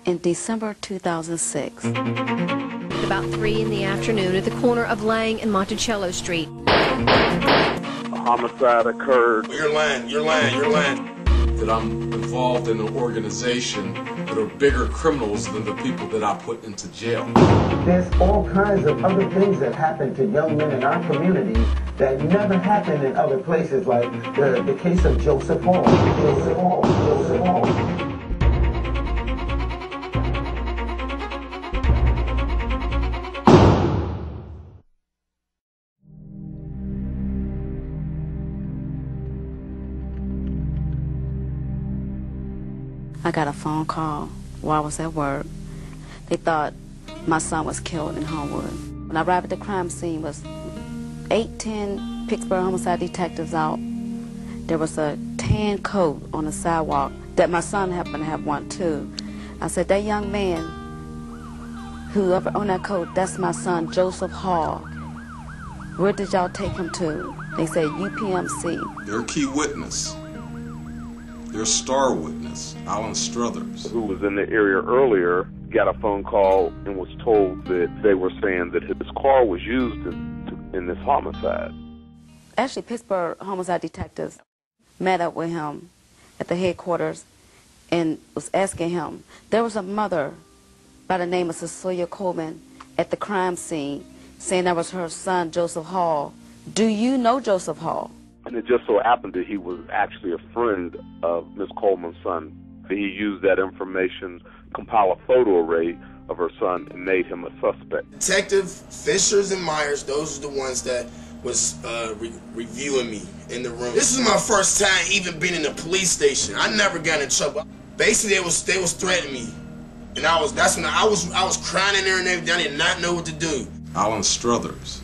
in December 2006. About 3 in the afternoon at the corner of Lang and Monticello Street. A homicide occurred. You're lying. That I'm involved in an organization that are bigger criminals than the people that I put into jail. There's all kinds of other things that happen to young men in our community that never happen in other places, like the case of Joseph Hall. I got a phone call while I was at work. They thought my son was killed in Homewood. When I arrived at the crime scene, was 8-10 Pittsburgh homicide detectives out. There was a tan coat on the sidewalk that my son happened to have one too. I said, that young man, whoever on that coat, that's my son, Joseph Hall. Where did y'all take him to? They said UPMC. Their key witness, their star witness, Alan Struthers, Who was in the area earlier, got a phone call and was told that they were saying that his car was used in this homicide. Actually, Pittsburgh homicide detectives met up with him at the headquarters and was asking him. There was a mother by the name of Cecilia Coleman at the crime scene saying that was her son, Joseph Hall. Do you know Joseph Hall? And it just so happened that he was actually a friend of Miss Coleman's son. He used that information, compile a photo array of her son, and made him a suspect. Detective Fishers and Myers, those are the ones that was reviewing me in the room. This is my first time even being in a police station. I never got in trouble. Basically, they was threatening me, and that's when I was crying in there and everything. I did not know what to do. Alan Struthers,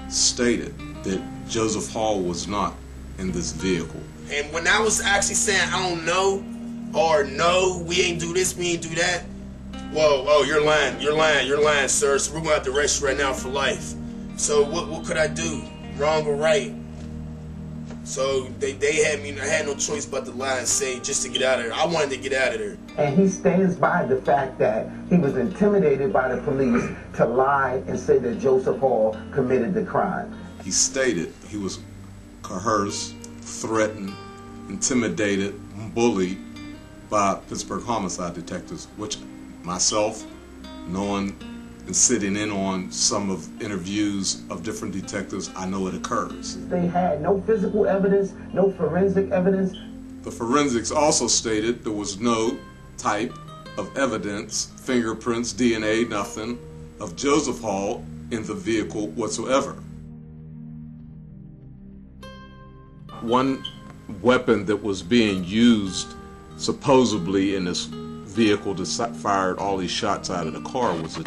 stated that Joseph Hall was not in this vehicle. And when I was actually saying I don't know, or no, we ain't do this, we ain't do that, whoa, you're lying, sir. So we're gonna have to arrest you right now for life. So what could I do, wrong or right? So they had me. I had no choice but to lie and say just to get out of there. I wanted to get out of there. And he stands by the fact that he was intimidated by the police to lie and say that Joseph Hall committed the crime. He stated he was coerced, threatened, intimidated, bullied by Pittsburgh homicide detectives, which myself, knowing and sitting in on some of interviews of different detectives, I know it occurs. They had no physical evidence, no forensic evidence. The forensics also stated there was no type of evidence, fingerprints, DNA, nothing, of Joseph Hall in the vehicle whatsoever. One weapon that was being used supposedly in this vehicle that fired all these shots out of the car was a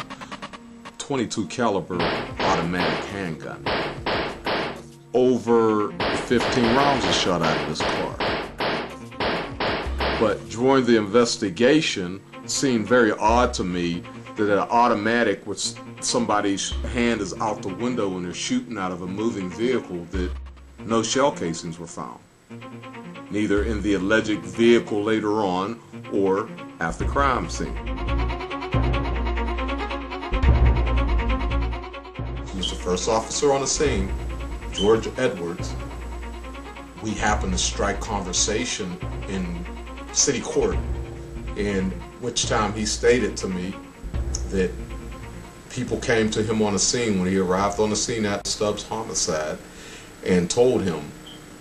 .22 caliber automatic handgun. Over 15 rounds were shot out of this car. But during the investigation, it seemed very odd to me that an automatic, which somebody's hand is out the window and they're shooting out of a moving vehicle, that no shell casings were found, neither in the alleged vehicle later on or at the crime scene. He was the first officer on the scene, George Edwards. We happened to strike conversation in city court, in which time he stated to me that people came to him on the scene when he arrived on the scene at Stubbs homicide and told him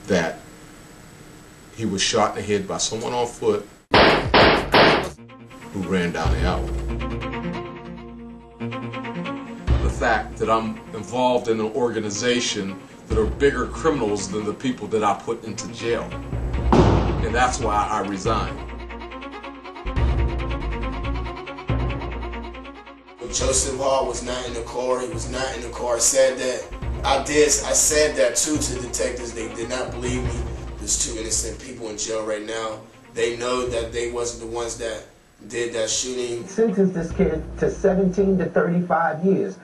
that he was shot in the head by someone on foot who ran down the alley. The fact that I'm involved in an organization that are bigger criminals than the people that I put into jail. And that's why I resigned. Joseph Hall was not in the car. He was not in the car. I said that. I said that too to the detectives. They did not believe me. There's 2 innocent people in jail right now. They know that they wasn't the ones that did that shooting. Sentenced this kid to 17 to 35 years.